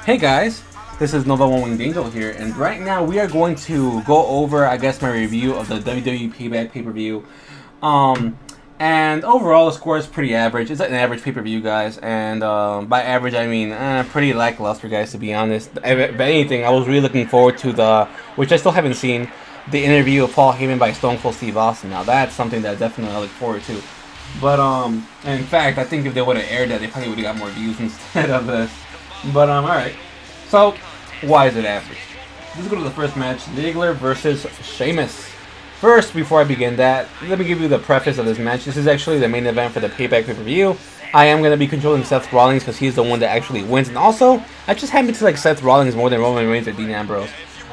Hey guys, this is Nova One Winged Angel here, and right now we are going to go over, I guess, my review of the WWE Payback pay-per-view. And overall, the score is pretty average. It's an average pay-per-view, guys, and by average, I mean pretty lackluster, guys, to be honest. If anything, I was really looking forward to which I still haven't seen, the interview of Paul Heyman by Stone Cold Steve Austin. Now, that's something that definitely I look forward to. But, in fact, I think if they would have aired that, they probably would have got more views instead of this. But, alright. So, why is it average? Let's go to the first match. Ziggler versus Sheamus. First, before I begin that, let me give you the preface of this match. This is actually the main event for the Payback pay-per-view. I am going to be controlling Seth Rollins because he's the one that actually wins. And also, I just happen to like Seth Rollins more than Roman Reigns or Dean Ambrose.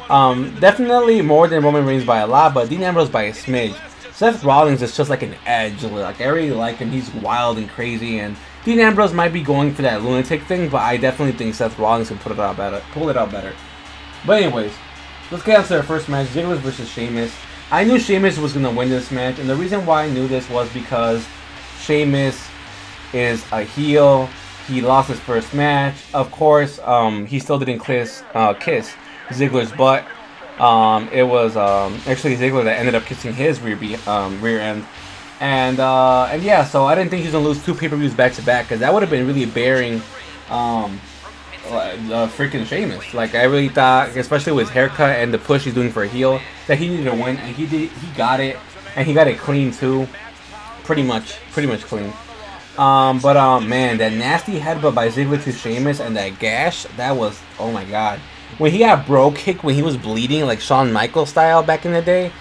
Definitely more than Roman Reigns by a lot, but Dean Ambrose by a smidge. Seth Rollins is just like an edge. Like, I really like him. He's wild and crazy, and Dean Ambrose might be going for that lunatic thing, but I definitely think Seth Rollins can pull it out better. But anyways, let's get on to our first match, Ziggler versus Sheamus. I knew Sheamus was going to win this match, and the reason why I knew this was because Sheamus is a heel. He lost his first match. Of course, he still didn't kiss Ziggler's butt. It was actually Ziggler that ended up kissing his rear end. And yeah, so I didn't think he was going to lose two pay-per-views back-to-back, because that would have been really bearing freaking Sheamus. Like, I really thought, especially with his haircut and the push he's doing for a heel, that he needed to win, and he got it, and he got it clean too. Pretty much clean. Man, that nasty headbutt by Ziggler to Sheamus and that gash, that was, oh my god. When he got bro kicked when he was bleeding, like Shawn Michaels style back in the day,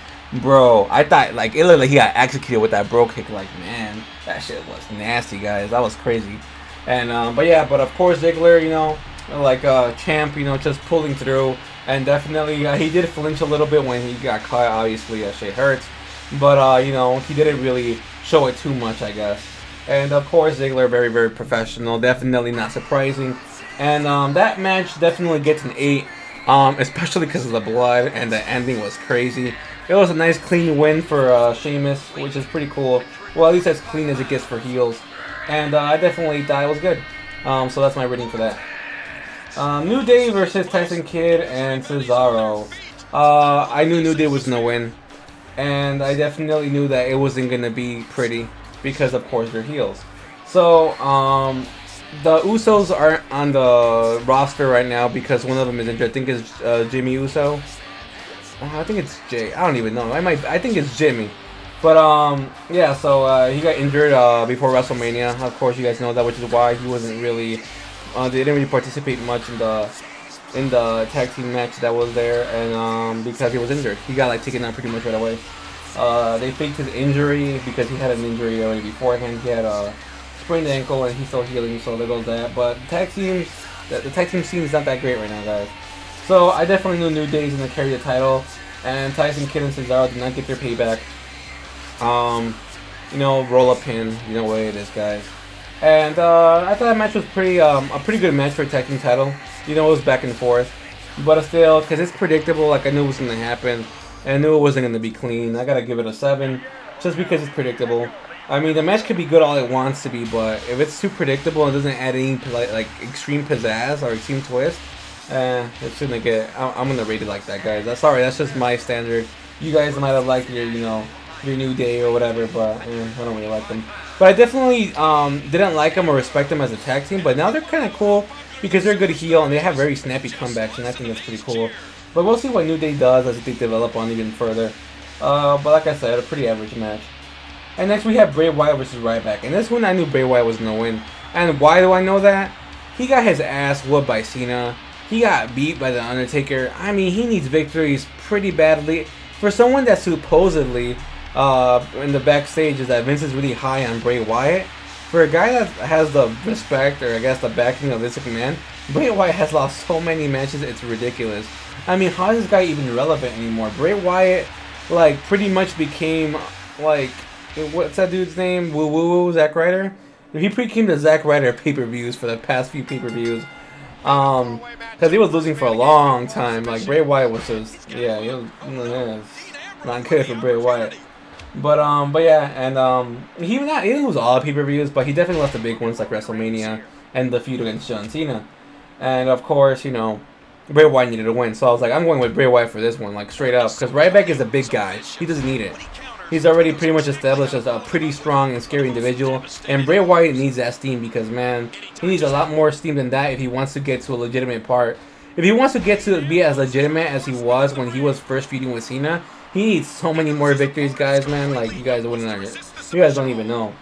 bro, I thought, like, it looked like he got executed with that bro kick. Like, man, that shit was nasty, guys. That was crazy. And, but of course, Ziggler, you know, like a champ, you know, just pulling through. And definitely, he did flinch a little bit when he got caught. Obviously, that shit hurts. But, you know, he didn't really show it too much, I guess. And, of course, Ziggler, very, very professional. Definitely not surprising. And that match definitely gets an 8, especially because of the blood, and the ending was crazy. It was a nice clean win for Sheamus, which is pretty cool. Well, at least as clean as it gets for heels. And I definitely thought it was good. So that's my rating for that. New Day versus Tyson Kidd and Cesaro. I knew New Day was going to win. And I definitely knew that it wasn't going to be pretty, because of course they're heels. So, the Usos aren't on the roster right now because one of them is injured. I think it's Jimmy Uso. I think it's Jay. I don't even know. I think it's Jimmy. But yeah. So he got injured before WrestleMania. Of course, you guys know that, which is why he wasn't really. They didn't really participate much in the tag team match that was there, and because he was injured, he got like taken out pretty much right away. They faked his injury because he had an injury already beforehand. He had a sprained ankle, and he's still healing, so there goes that. But the tag team scene is not that great right now, guys. So I definitely knew New Day's gonna carry the title, and Tyson Kidd and Cesaro did not get their payback. You know, roll up pin, you know what it is, guys. And I thought that match was a pretty good match for a tag team title. You know, it was back and forth, but still, because it's predictable. Like, I knew it was gonna happen, and I knew it wasn't gonna be clean. I gotta give it a 7, just because it's predictable. I mean, the match could be good all it wants to be, but if it's too predictable and doesn't add any like extreme pizzazz or extreme twist, it's gonna get. I'm gonna rate it like that, guys. Sorry, that's just my standard. You guys might have liked your New Day or whatever, but I don't really like them. But I definitely didn't like them or respect them as a tag team. But now they're kind of cool because they're a good heel and they have very snappy comebacks, and I think that's pretty cool. But we'll see what New Day does as they develop on even further. But like I said, a pretty average match. And next we have Bray Wyatt versus Ryback. And this one I knew Bray Wyatt was going to win. And why do I know that? He got his ass whooped by Cena. He got beat by The Undertaker. I mean, he needs victories pretty badly. For someone that supposedly, in the backstage, is that Vince is really high on Bray Wyatt. For a guy that has the respect, or I guess the backing of Vince McMahon, Bray Wyatt has lost so many matches, it's ridiculous. I mean, how is this guy even relevant anymore? Bray Wyatt, like, pretty much became, like, what's that dude's name? Woo Woo, Zack Ryder? He became the Zack Ryder pay-per-views for the past few pay-per-views. Because he was losing for a long time. Like, Bray Wyatt was just, yeah, he was not good for Bray Wyatt. But yeah, and he didn't lose all pay-per-views, but he definitely lost the big ones like WrestleMania and the feud against John Cena. And of course, you know, Bray Wyatt needed to win. So I was like, I'm going with Bray Wyatt for this one, like straight up. Because Ryback is a big guy. He doesn't need it. He's already pretty much established as a pretty strong and scary individual. And Bray Wyatt needs that steam because, man, he needs a lot more steam than that if he wants to get to a legitimate part. If he wants to get to be as legitimate as he was when he was first feuding with Cena, he needs so many more victories, guys, man. Like, you guys wouldn't understand. You guys don't even know.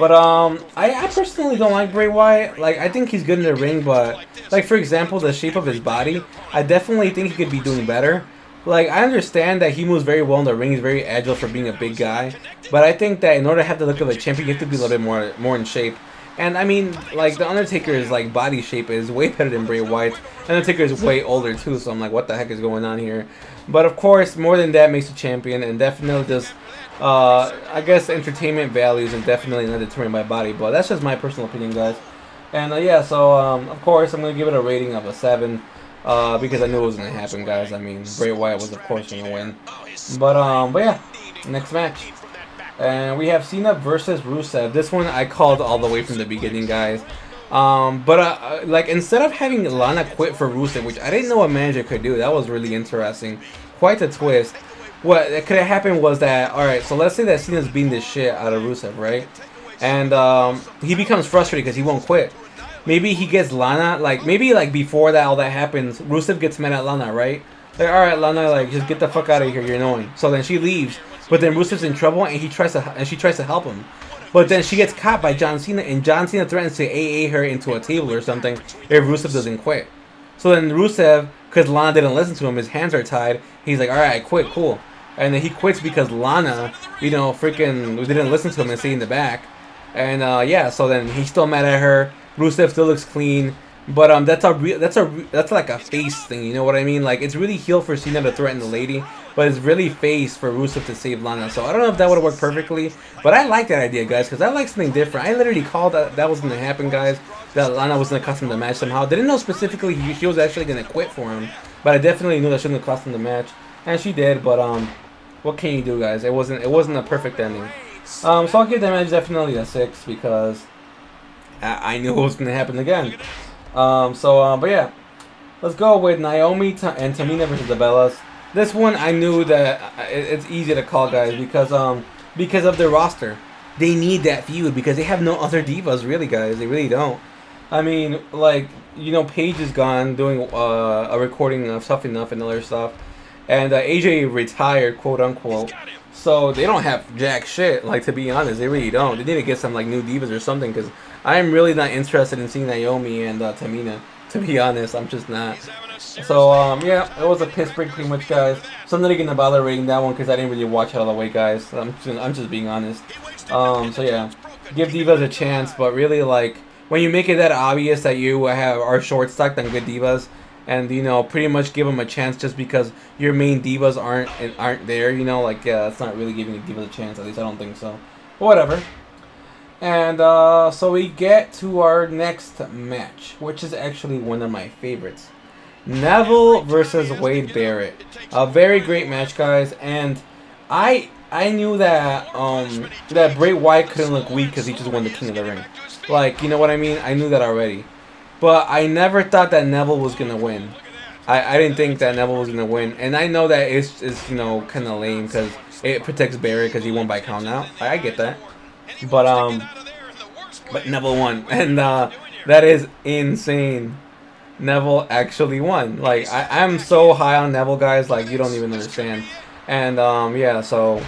But I personally don't like Bray Wyatt. Like, I think he's good in the ring, but like, for example, the shape of his body, I definitely think he could be doing better. Like, I understand that he moves very well in the ring. He's very agile for being a big guy, but I think that in order to have the look of a champion, you have to be a little bit more in shape. And I mean, like, the Undertaker's like body shape is way better than Bray Wyatt's. Undertaker is way older too, so I'm like, what the heck is going on here? But of course, more than that makes a champion, and definitely just, I guess, entertainment values and definitely not determined by body. But that's just my personal opinion, guys. And yeah, so of course, I'm gonna give it a rating of a 7. Because I knew it was gonna happen, guys. I mean, Bray Wyatt was of course gonna win. But yeah, next match. And we have Cena versus Rusev. This one I called all the way from the beginning, guys. Like, instead of having Lana quit for Rusev, which I didn't know a manager could do, that was really interesting. Quite a twist. What could have happened was that, alright, so let's say that Cena's beating this shit out of Rusev, right? And he becomes frustrated because he won't quit. Maybe he gets Lana, like, maybe, like, before that, all that happens, Rusev gets mad at Lana, right? Like, alright, Lana, like, just get the fuck out of here, you're annoying. So then she leaves, but then Rusev's in trouble, and she tries to help him. But then she gets caught by John Cena, and John Cena threatens to AA her into a table or something if Rusev doesn't quit. So then Rusev, because Lana didn't listen to him, his hands are tied, he's like, alright, I quit, cool. And then he quits because Lana, you know, freaking didn't listen to him and stayed in the back. And yeah, so then he's still mad at her. Rusev still looks clean, but that's like a face thing, you know what I mean? Like, it's really heel for Cena to threaten the lady, but it's really face for Rusev to save Lana. So I don't know if that would have worked perfectly, but I like that idea, guys, because I like something different. I literally called that was gonna happen, guys. That Lana was gonna cost him the match somehow. Didn't know specifically she was actually gonna quit for him, but I definitely knew that she was gonna cost him the match, and she did. But what can you do, guys? It wasn't a perfect ending. So I'll give that match definitely a 6 because I knew it was going to happen again. But yeah, let's go with Naomi and Tamina versus the Bellas. This one I knew that it's easy to call, guys, because of their roster. They need that feud because they have no other divas, really, guys. They really don't. I mean, like, you know, Paige is gone doing a recording of Tough Enough and other stuff, and AJ retired, quote unquote. So they don't have jack shit, like, to be honest. They really don't. They need to get some, like, new divas or something, because I am really not interested in seeing Naomi and Tamina. To be honest, I'm just not. So, yeah, it was a piss break pretty much, guys. So I'm not even gonna bother rating that one, because I didn't really watch it all the way, guys. I'm just being honest. So yeah, give divas a chance, but really, like, when you make it that obvious that you are short-stacked on good divas, and, you know, pretty much give them a chance just because your main divas aren't there, you know, like, yeah, that's not really giving the divas a chance. At least I don't think so. But whatever. And so we get to our next match, which is actually one of my favorites. Neville versus Wade Barrett. A very great match, guys. And I knew that that Bray Wyatt couldn't look weak because he just won the King of the Ring. Like, you know what I mean? I knew that already. But I never thought that Neville was going to win. I didn't think that Neville was going to win. And I know that it's you know, kind of lame because it protects Barrett because he won by count out. I get that. But Neville won. And that is insane. Neville actually won. Like, I'm so high on Neville, guys. Like, you don't even understand. And, yeah, so,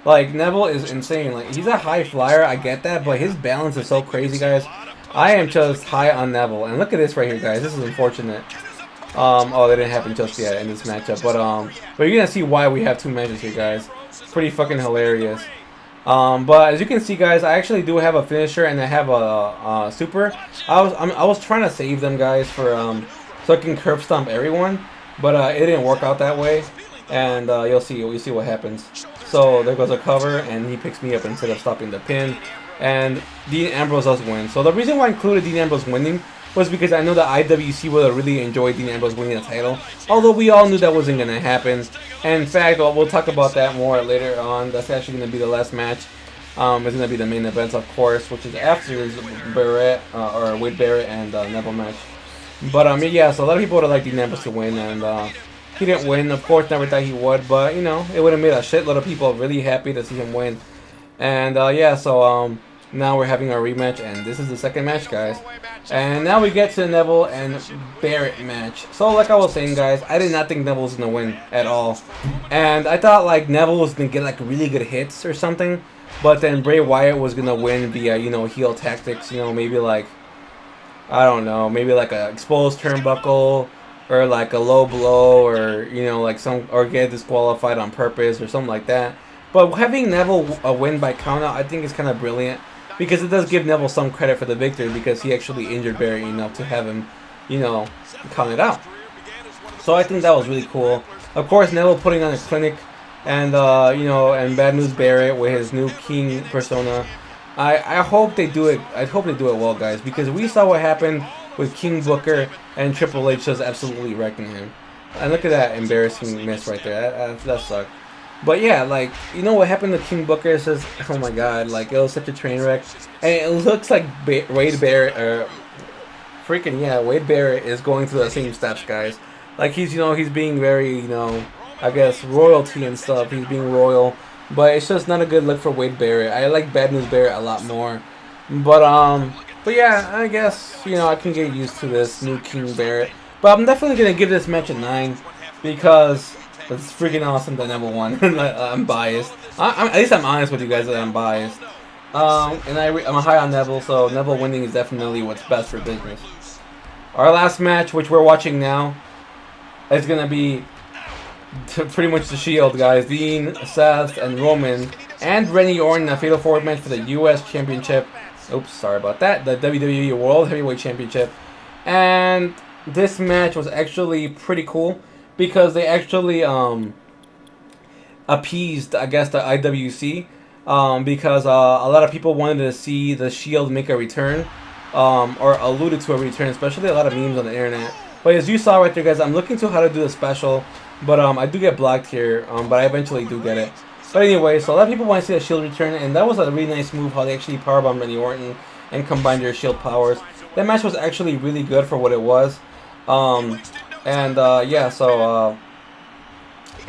like, Neville is insane. Like, he's a high flyer. I get that. But his balance is so crazy, guys. I am just high on Neville. And look at this right here, guys. This is unfortunate. Oh, that didn't happen just yet in this matchup. But you're going to see why we have two matches here, guys. It's pretty fucking hilarious. But as you can see, guys, I actually do have a finisher and I have a super. I was trying to save them, guys, for so I can curb stomp everyone, but it didn't work out that way. And you'll see what happens. So there goes a cover, and he picks me up instead of stopping the pin. And Dean Ambrose does win. So the reason why I included Dean Ambrose winning was because I know that IWC would have really enjoyed Dean Ambrose winning the title. Although we all knew that wasn't going to happen. And in fact, we'll talk about that more later on. That's actually going to be the last match. It's going to be the main event, of course, which is after Barrett, or Wade Barrett and Neville match. But yeah, so a lot of people would have liked Dean Ambrose to win, and he didn't win. Of course, never thought he would, but you know, it would have made a shitload of people really happy to see him win. And yeah, so now we're having our rematch, and this is the second match, guys. And now we get to the Neville and Barrett match. So like I was saying, guys, I did not think Neville was gonna win at all, and I thought like Neville was gonna get like really good hits or something, but then Bray Wyatt was gonna win via, you know, heel tactics. You know, maybe like, I don't know, maybe like a exposed turnbuckle, or like a low blow, or you know, like some, or get disqualified on purpose or something like that. But having Neville win by countout, I think is kind of brilliant, because it does give Neville some credit for the victory, because he actually injured Barry enough to have him, you know, count it out. So I think that was really cool. Of course, Neville putting on a clinic, and you know, and Bad News Barrett with his new King persona. I hope they do it. I hope they do it well, guys, because we saw what happened with King Booker and Triple H just absolutely wrecking him. And look at that embarrassing miss right there. That sucked. But yeah, like, you know what happened to King Booker is just, oh my god, like, it was such a train wreck. And it looks like Wade Barrett, freaking, yeah, Wade Barrett is going through the same steps, guys. Like, he's, you know, he's being very, you know, I guess, royalty and stuff. He's being royal. But it's just not a good look for Wade Barrett. I like Bad News Barrett a lot more. But yeah, I guess, you know, I can get used to this new King Barrett. But I'm definitely going to give this match a 9, because it's freaking awesome that Neville won. I'm biased. At least I'm honest with you guys that I'm biased. And I'm high on Neville, so Neville winning is definitely what's best for business. Our last match, which we're watching now, is going to be pretty much the Shield, guys. Dean, Seth, and Roman, and Randy Orton, a Fatal 4 match for the U.S. Championship. Oops, sorry about that. The WWE World Heavyweight Championship. And this match was actually pretty cool, because they actually appeased, I guess, the IWC, because a lot of people wanted to see the Shield make a return, or alluded to a return, especially a lot of memes on the internet. But as you saw right there, guys, I'm looking to how to do the special, but I do get blocked here, but I eventually do get it. But anyway, so a lot of people want to see the Shield return, and that was a really nice move, how they actually powerbombed Randy Orton and combined their Shield powers. That match was actually really good for what it was. Yeah, so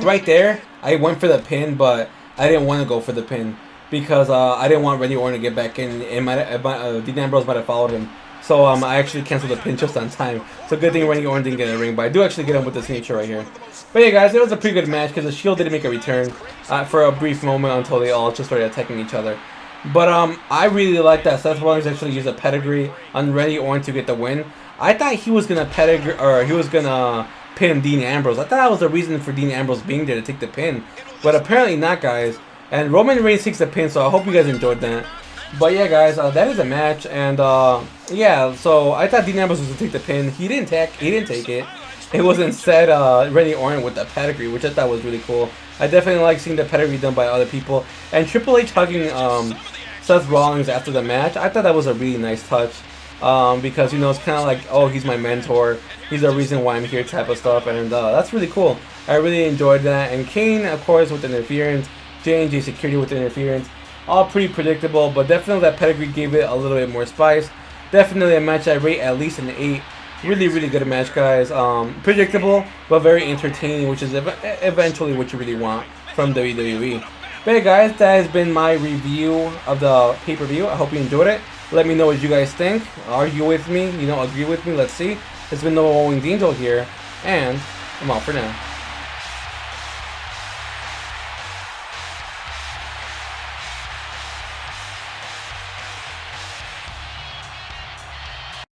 right there, I went for the pin, but I didn't want to go for the pin, because I didn't want Randy Orton to get back in. Dean Ambrose might have followed him. So I actually canceled the pin just on time. So good thing Randy Orton didn't get a ring, but I do actually get him with this nature right here. But yeah, guys, it was a pretty good match, because the Shield didn't make a return for a brief moment until they all just started attacking each other. But I really like that Seth Rollins actually used a pedigree on Randy Orton to get the win. I thought he was gonna pin Dean Ambrose. I thought that was the reason for Dean Ambrose being there, to take the pin, but apparently not, guys. And Roman Reigns takes the pin, so I hope you guys enjoyed that. But yeah, guys, that is a match, and yeah. So I thought Dean Ambrose was gonna take the pin. He didn't take it. It was instead Randy Orton with the pedigree, which I thought was really cool. I definitely like seeing the pedigree done by other people. And Triple H hugging Seth Rollins after the match, I thought that was a really nice touch. Because, you know, it's kind of like, oh, he's my mentor, he's the reason why I'm here type of stuff, and that's really cool. I really enjoyed that. And Kane, of course, with interference, J&J Security with interference, all pretty predictable, but definitely that pedigree gave it a little bit more spice. Definitely a match I rate at least an 8. Really, really good match, guys. Predictable, but very entertaining, which is eventually what you really want from WWE. But yeah, guys, that has been my review of the pay-per-view. I hope you enjoyed it. Let me know what you guys think. Argue with me, you know, agree with me. Let's see. It's been the Rolling Angel here, and I'm out for now.